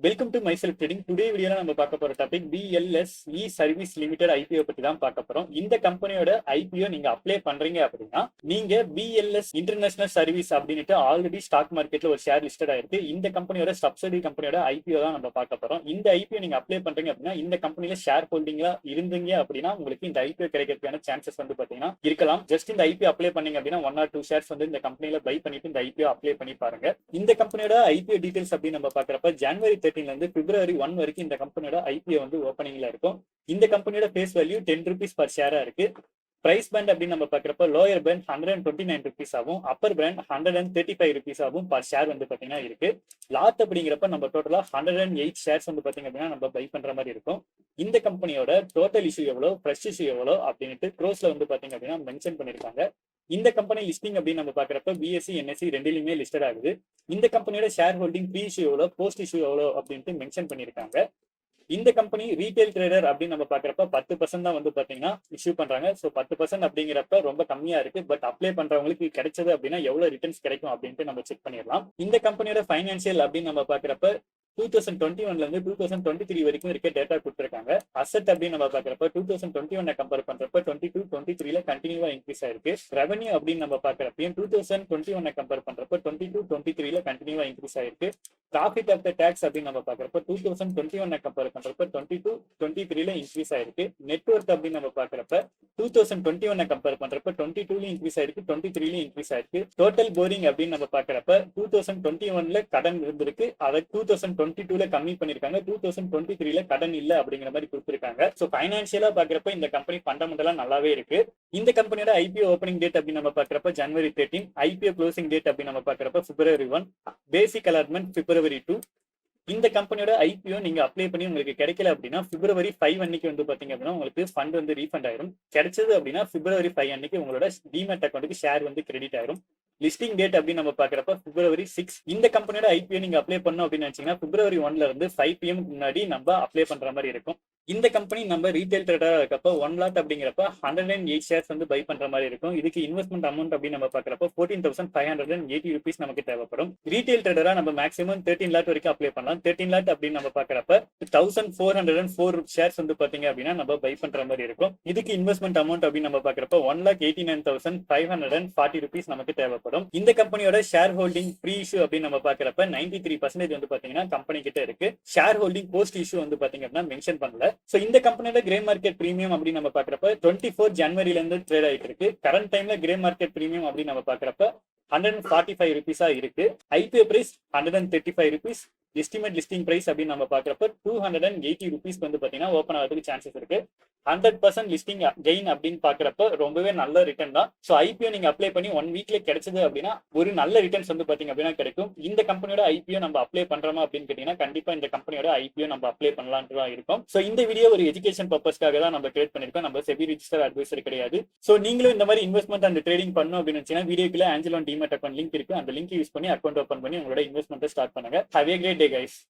Welcome to myself trading. Today வீடியோல நம்ம பார்க்க போற டாபிக் BLS இ சர்வீஸ் லிமிடெட் ஐபிஓ பத்தி தான் பார்க்க போறோம். இந்த கம்பெனியோட ஐபிஓ நீங்க அப்ளை பண்றீங்க அப்படின்னா நீங்க BLS இன்டர்நேஷனல் சர்வீஸ் அப்படின்ட்டு ஆல்ரெடி ஸ்டாக் மார்க்கெட்ல ஒரு ஷேர் லிஸ்டட் ஆயிருக்கு. இந்த கம்பெனியோட சப்சிடி கம்பெனியோட ஐபிஓ தான் நம்ம பார்க்க போறோம். இந்த ஐபிஓ நீங்க அப்ளை பண்றீங்க அப்படின்னா இந்த கம்பெனில ஷேர் ஹோல்டிங்கா இருந்தீங்க அப்படின்னா உங்களுக்கு இந்த ஐபிஓ கிடைக்கிறதுக்கான சான்சஸ் வந்து பாத்தீங்கன்னா இருக்கலாம். ஜஸ்ட் இந்த ஐபிஓ அப்ளை பண்ணீங்க அப்படின்னா 1 or 2 ஷேர்ஸ் வந்து இந்த கம்பெனில பை பண்ணிட்டு இந்த ஐபிஓ அப்ளை பண்ணி பாருங்க. இந்த கம்பெனியோட ஐபிஓ டீடைல்ஸ் அப்படின்னு நம்ம பாக்குறப்ப ஜனவரி 13 ல இருந்து பிப்ரவரி 1 வரைக்கும் இந்த கம்பெனியோட ஐபிஓ வந்து ஓப்பனிங்ல இருக்கும். இந்த கம்பெனியோட ஃபேஸ் வேல்யூ 10 rupees per ஷேரா இருக்கு. பிரைஸ் பேண்ட் அப்படின்னு நம்ம பாக்குறப்ப லோயர் பேண்ட் 129 rupees ஆகும், அப்பர் பேண்ட் 135 rupees ஆகும் பர் ஷேர் வந்து பாத்தீங்கன்னா இருக்கு. லாட் அப்படிங்கிறப்ப நம்ம டோட்டலா 108 ஷேர்ஸ் வந்து பாத்தீங்க அப்படின்னா நம்ம பை பண்ற மாதிரி இருக்கும். இந்த கம்பெனியோட டோட்டல் இஷ்யூ எவ்வளோ, ஃப்ரெஷ் இஷ்யூ எவ்வளோ அப்படின்ட்டு க்ரோஸ்ல வந்து பாத்தீங்க அப்படின்னா மென்ஷன் பண்ணிருக்காங்க. இந்த கம்பெனி லிஸ்டிங் அப்படின்னு நம்ம பாக்குறப்ப BSE NSE ரெண்டிலுமே லிஸ்டட் ஆகுது. இந்த கம்பெனியோட ஷேர் ஹோல்டிங் ப்ரீ இஷ்யூ எவ்வளோ, போஸ்ட் இஷ்யூ எவ்வளோ அப்படின்ட்டு மென்ஷன் பண்ணிருக்காங்க. இந்த கம்பெனி ரீட்டைல் ட்ரேடர் அப்படின்னு நம்ம பாக்குறப்ப 10% தான் வந்து பாத்தீங்கன்னா இஷ்யூ பண்றாங்க. ஸோ 10% அப்படிங்கிறப்ப ரொம்ப கம்மியா இருக்கு. பட் அப்ளை பண்றவங்களுக்கு கிடைச்சது அப்படின்னா எவ்வளவு ரிட்டர்ன்ஸ் கிடைக்கும் அப்படின்ட்டு நம்ம செக் பண்ணிடலாம். இந்த கம்பெனியோட ஃபைனான்சியல் அப்படின்னு நம்ம பாக்குறப்ப 2021 ல இருந்து 2023 வரைக்கும் இருக்க டேட்டா கொடுத்துருக்காங்க. அசெட் அப்படின்னு நம்ம பாக்குறப்ப 2021 கம்பேர் பண்றப்ப 22-23 ல கண்டினியூவா இன்க்ரீஸ் ஆயிருக்கு. ரெவன்யூ அப்படின்னு நம்ம பாக்குறப்பையும் 2021 கம்பேர் பண்றப்ப 22-23 ல கண்டினியூவா இன்க்ரீஸ் ஆயிருக்கு. ப்ராஃபிட் ஆஃப்டர் டாக்ஸ் அப்படின்னு நம்ம பாக்குறப்ப 2021 கம்பேர் பண்றப்ப 22-23 ல இன்க்ரீஸ் ஆயிருக்கு. நெட்வொர்க் அப்படின்னு நம்ம பாக்குறப்ப 2021 கம்பேர் பண்றப்ப 22 ல இன்க்ரீஸ் ஆயிருக்கு, 23 ல இன்க்ரீஸ் ஆயிருக்கு. டோட்டல் போரிங் அப்படின்னு நம்ம பாக்குறப்ப 2021 ல கடன் இருந்திருக்கு, அதை 2022 ல கம்மி பண்ணிருக்காங்க. 2023 ல கடன் இல்ல அப்படிங்கிற மாதிரி கொடுத்திருக்காங்க. சோ ஃபைனான்சியலா பாக்குறப்ப இந்த கம்பெனி ஃபண்டமெண்டலா நல்லாவே இருக்கு. இந்த கம்பெனியோட ஐபிஓ ஓப்பனிங் டேட் அப்படின்னு நம்ம பாக்குறப்ப ஜனவரி 13, ஐபிஓ க்ளோசிங் டேட் அப்படின்னு நம்ம பாக்குறப்ப பிப்ரவரி 1, பேசிக் அலாட்மெண்ட் பிப்ரவரி 2. இந்த கம்பெனியோட ஐபிஓ நீங்க அப்ளை பண்ணி உங்களுக்கு கிடைக்கல அப்படின்னா பிப்ரவரி 5 அன்னைக்கு வந்து பாத்தீங்க அப்படின்னா உங்களுக்கு ஃபண்ட் வந்து ரீஃபண்ட் ஆயிரும். கிடைச்சது அப்படின்னா பிப்ரவரி 5 அன்னைக்கு உங்களோட டிமேட் அக்கௌண்ட்டுக்கு ஷேர் வந்து கிரெடிட் ஆயிரும். லிஸ்டிங் டேட் அப்படின்னு நம்ம பாக்குறப்ப பிப்ரவரி 6. இந்த கம்பெனியோட ஐபிஓ நீங்க அப்ளை பண்ணணும் அப்படின்னு நினைச்சீங்கன்னா பிப்ரவரி 1 ல இருந்து 5 PM முன்னாடி நம்ம அப்ளை பண்ற மாதிரி இருக்கும். இந்த கம்பெனி நம்ம ரீட்டைல் ட்ரேடரா இருக்கப்ப 1 lakh அப்படிங்கிறப்ப 108 ஷேர்ஸ் வந்து பை பண்ற மாதிரி இருக்கும். இதுக்கு இன்வெஸ்ட்மெண்ட் அமௌண்ட் அப்படின்னு நம்ம பாக்குறப்ப 14,580 rupees நமக்கு தேவைப்படும். ரீட்டைல் ட்ரேடரா நம்ம மேக்ஸிமம் 13 lakh வரைக்கும் அப்ளை பண்ணலாம். 13 lakh அப்படின்னு நம்ம பாக்குறப்ப 1404 ஷேர்ஸ் வந்து பாத்தீங்க அப்படின்னா நம்ம பை பண்ற மாதிரி இருக்கும். இதுக்கு இன்வெஸ்ட்மெண்ட் அமௌண்ட் அப்படின்னு நம்ம பாக்குறப்ப 1,89,540 rupees நமக்கு தேவைப்படும். இந்த கம்பெனியோட ஷேர் ஹோல்டிங் ப்ரீ இஷ்யூ அப்படின்னு நம்ம பாக்குறப்ப 93% வந்து பாத்தீங்கன்னா கம்பெனி கிட்ட இருக்கு. ஷேர் ஹோல்டிங் போஸ்ட் இஷ்யூ வந்து பாத்தீங்க அப்படின்னா மென்ஷன் பண்ணல. சோ இந்த கம்பெனியோட கிரே மார்க்கெட் பிரீமியம் அப்படின்னு நம்ம பாக்குறப்ப 24 ஜனவரில இருந்து ட்ரேட் ஆயிட்டு இருக்கு. கரண்ட் டைம்ல கிரே மார்க்கெட் பிரீமியம் அப்படின்னு நம்ம பாக்குறப்ப 145 rupees இருக்கு. IPO price 135 rupees. Estimate listing price அப்படின்னு நம்ம பாக்குறப்ப 280 rupees வந்து பாத்தீங்கன்னா ஓப்பன் ஆகிறதுக்கு சான்சஸ் இருக்கு. 100% லிஸ்டிங் கெயின் அப்படின்னு பாக்குறப்ப ரொம்பவே நல்ல ரிட்டர்ன் தான். சோ ஐபிஓ நீங்க அப்ளை பண்ணி 1 வீக்ல கிடைச்சது அப்படின்னா ஒரு நல்ல ரிட்டர்ன்ஸ் வந்து பாத்தீங்க அப்படின்னா கிடைக்கும். இந்த கம்பெனியோட ஐபிஓ நம்ம அப்ளை பண்றோமா அப்படின்னு கேட்டீங்கன்னா கண்டிப்பா இந்த கம்பெனியோட ஐபிஓ நம்ம அப்ளை பண்ணலாம்னு தான் இருக்கும். சோ இந்த வீடியோ ஒரு எஜுகேஷன் பர்பஸ்க்காக தான் நம்ம கிரியேட் பண்ணிருக்கோம். நம்ம செபி ரிஜிஸ்டர் அட்வைசர் கிடையாது. சோ நீங்களும் இந்த மாதிரி இன்வெஸ்ட்மெண்ட் அண்ட் ட்ரேடிங் பண்ணணும் அப்படின்னு நினைச்சீங்கன்னா வீடியோக்குள்ள Angel One demat account link இருக்கு. அந்த லிங்க் யூஸ் பண்ணி அக்கௌண்ட் ஓபன் பண்ணி உங்களோட இன்வெஸ்ட்மெண்ட் ஸ்டார்ட் பண்ணுங்க. Have a great day guys.